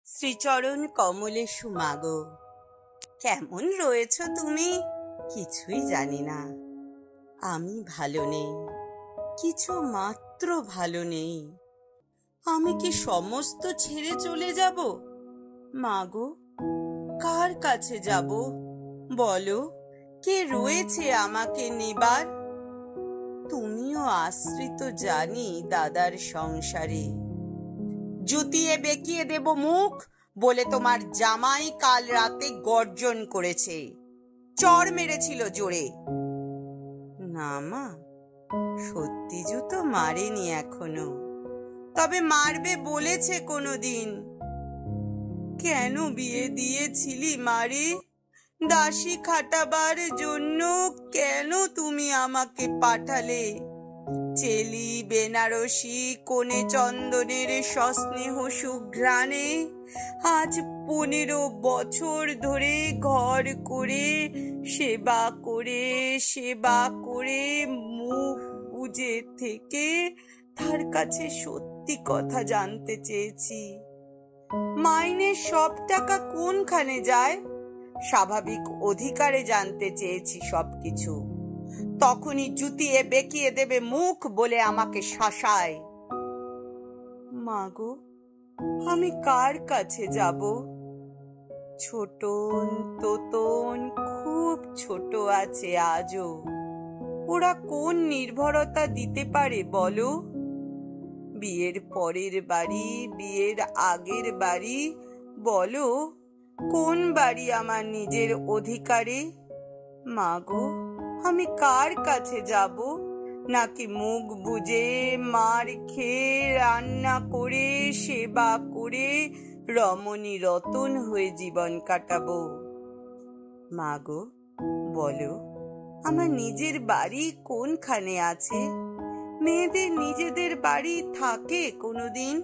শ্রীচরণ কমলেশু মাগো, কেমন রয়েছ তুমি? কিছুই জানি না। আমি ভালো নেই, কিছু মাত্র ভালো নেই। আমি কি সমস্ত ছেড়ে চলে যাব? মাগো, কার কাছে যাব? বলো, কে রয়েছে আমাকে নেবার? তুমিও আশ্রিত জানি দাদার সংসারে। জুতিয়ে বেঁকিয়ে দেব মুখ বলে তোমার জামাই কাল রাতে গর্জন করেছে, চড় মেরেছিল জোরে। না মা, সত্যি জুতো মারেনি এখনো, তবে মারবে বলেছে কোনোদিন। কেন বিয়ে দিয়েছিলি মারে? দাসী খাটাবার জন্য কেন তুমি আমাকে পাঠালে? চেলি বেনারসি কোণে চন্দনের সস্নেহ সুঘ্রাণে আজ 15 বছর ধরে ঘর করে সেবা করে মুখ বুজে থেকে তার কাছে সত্যি কথা জানতে চেয়েছি। মাইনের সব টাকা কোনখানে যায়? স্বাভাবিক অধিকারে জানতে চেয়েছি সবকিছু। তখনই জুতিয়ে বেঁকিয়ে দেবে মুখ বলে আমাকে শাসায়। মাগো, আমি কার কাছে যাব? ছোটন তোতন খুব ছোট আছে আজও। ওরা কোন নির্ভরতা দিতে পারে বলো? বিয়ের পরের বাড়ি, বিয়ের আগের বাড়ি, বলো কোন বাড়ি আমার নিজের অধিকারে? মাগো, আমি কার কাছে যাব? নাকি মুখ বুজে মার খেয়ে রান্না করে সেবা করে রমণী রতন হয়ে জীবন কাটাবো? মাগো, বলো, আমার নিজের বাড়ি কোনখানে আছে? মেয়েদের নিজেদের বাড়ি থাকে কোনোদিন?